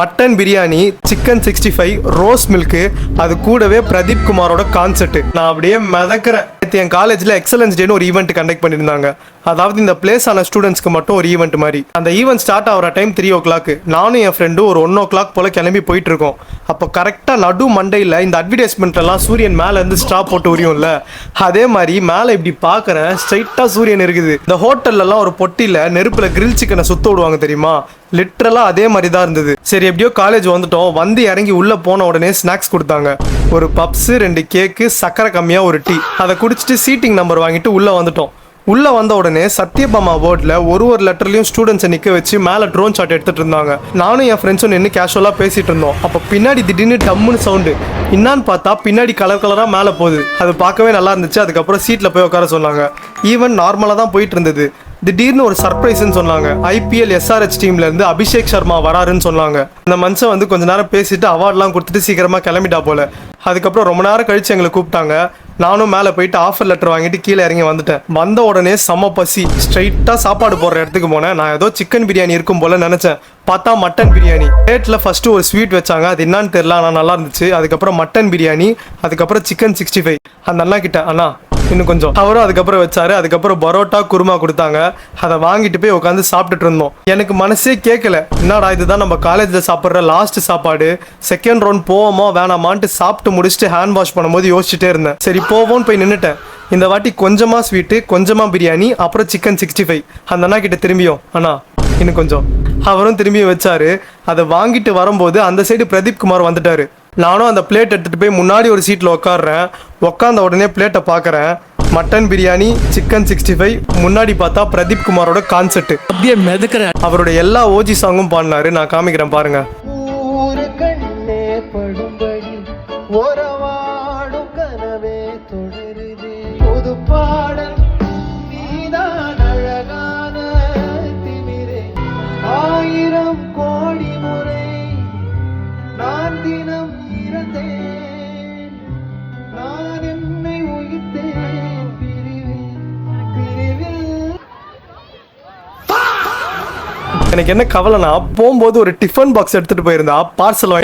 Mutton biryani, chicken 65, rose milk, அது கூடவே Pradeep குமாரோட concert. நான் அப்படியே மிதக்கிறேன். என் காலேஜ்ல எக்ஸலன்ஸ் டேன்னு ஒரு ஈவெண்ட் கண்டக்ட் பண்ணியிருந்தாங்க. அதாவது இந்த பிளேஸ் ஆன ஸ்டூடெண்ட்ஸ்க்கு மட்டும் ஒரு ஈவெண்ட் மாதிரி. அந்த ஈவெண்ட் ஸ்டார்ட் ஆகிற டைம் 3 o'clock. நானும் என் ஃப்ரெண்டும் ஒரு 1 o'clock போல கிளம்பி போயிட்டு இருக்கோம். அப்போ கரெக்டாக நடு மண்டையில் இந்த அட்வர்டைஸ்மெண்ட்லாம் சூரியன் மேலே இருந்து ஸ்ட்ரா போட்டு உரியும்ல, அதே மாதிரி மேலே இப்படி பார்க்குறேன், ஸ்ட்ரைட்டாக சூரியன் இருக்குது. இந்த ஹோட்டல்லலாம் ஒரு பொட்டியில் நெருப்பில் கிரில் சிக்கனை சுத்த விடுவாங்க தெரியுமா, லிட்டரலாக அதே மாதிரி தான் இருந்தது. சரி எப்படியோ காலேஜ் வந்துட்டோம். வந்து இறங்கி உள்ளே போன உடனே ஸ்நாக்ஸ் கொடுத்தாங்க. ஒரு பப்ஸு, 2 கேக்கு, சக்கரை கம்மியாக ஒரு டீ. அதை குடிச்சிட்டு சீட்டிங் நம்பர் வாங்கிட்டு உள்ளே வந்துட்டோம். உள்ளே வந்த உடனே சத்யபாமா போர்டில் ஒரு லெட்டர்லையும் ஸ்டூடெண்ட்ஸை நிற்க வச்சு மேலே ட்ரோன் ஷாட் எடுத்துகிட்டு இருந்தாங்க. நானும் என் ஃப்ரெண்ட்ஸும் நின்று கேஷுவலாக பேசிகிட்டு இருந்தோம். அப்போ பின்னாடி திடீர்னு டம்முன்னு சவுண்டு. என்னான்னு பார்த்தா பின்னாடி கலர் கலராக மேலே போகுது. அது பார்க்கவே நல்லா இருந்துச்சு. அதுக்கப்புறம் சீட்டில் போய் உட்கார சொன்னாங்க. ஈவன் நார்மலாக தான் போயிட்டு இருந்தது. திடீர்னு ஒரு சர்ப்ரைஸ்ன்னு சொன்னாங்க. IPL SRH டீம்ல இருந்து அபிஷேக் சர்மா வராருன்னு சொன்னாங்க. அந்த மனுஷன் வந்து கொஞ்ச நேரம் பேசிட்டு அவார்ட்லாம் கொடுத்துட்டு சீக்கிரமா கிளம்பிட்டா போல. அதுக்கப்புறம் ரொம்ப நேரம் கழிச்சு எங்களை கூப்பிட்டாங்க. நானும் மேலே போயிட்டு ஆஃபர் லெட்டர் வாங்கிட்டு கீழே இறங்கி வந்துட்டேன். வந்த உடனே செம பசி. ஸ்ட்ரைட்டாக சாப்பாடு போடுற இடத்துக்கு போனேன். நான் ஏதோ சிக்கன் பிரியாணி இருக்கும் போல நினச்சேன். பார்த்தா மட்டன் பிரியாணி. பிளேட்டில் ஃபஸ்ட்டு ஒரு ஸ்வீட் வச்சாங்க. அது என்னான்னு தெரியல, ஆனால் நல்லா இருந்துச்சு. அதுக்கப்புறம் மட்டன் பிரியாணி, அதுக்கப்புறம் சிக்கன் 65. அந்த அண்ணா கிட்ட அண்ணா இன்னும் கொஞ்சம், அவரும் அதுக்கப்புறம் வச்சாரு. அதுக்கப்புறம் பரோட்டா குருமா கொடுத்தாங்க. அதை வாங்கிட்டு போய் உட்காந்து சாப்பிட்டுட்டு இருந்தோம். எனக்கு மனசே கேட்கல, என்னடா இதுதான் நம்ம காலேஜில் சாப்பிட்ற லாஸ்ட் சாப்பாடு, செகண்ட் ரவுண்ட் போவோமா வேணாமான்ட்டு சாப்பிட்டு முடிச்சுட்டு ஹேண்ட் வாஷ் பண்ணும்போது யோசிச்சுட்டே இருந்தேன். சரி போவோன்னு போய் நின்றுட்டேன். இந்த வாட்டி கொஞ்சமாக ஸ்வீட்டு, கொஞ்சமாக பிரியாணி, அப்புறம் சிக்கன் 65. அந்த அண்ணா கிட்ட திரும்பியும் அண்ணா இன்னும் கொஞ்சம், அவரும் திரும்பி வச்சாரு. அதை வாங்கிட்டு வரும்போது அந்த சைடு பிரதீப் குமார் வந்துட்டாரு. நானும் அந்த பிளேட் எடுத்துகிட்டு போய் முன்னாடி ஒரு சீட்டில் உட்காடுறேன். உட்காந்த உடனே பிளேட்டை பார்க்குறேன். மட்டன் பிரியாணி, சிக்கன் 65, முன்னாடி பார்த்தா பிரதீப் குமாரோட கான்செர்ட். அப்படியே மிதக்கிறேன். அவரோட எல்லா ஓஜி சாங்கும் பாடினாரு. நான் காமிக்கிறேன் பாருங்க. எனக்கு என்ன கவலைனா, போகும்போது ஒரு டிஃபன் பாக்ஸ் எடுத்துட்டு போயிருந்தா பார்சல்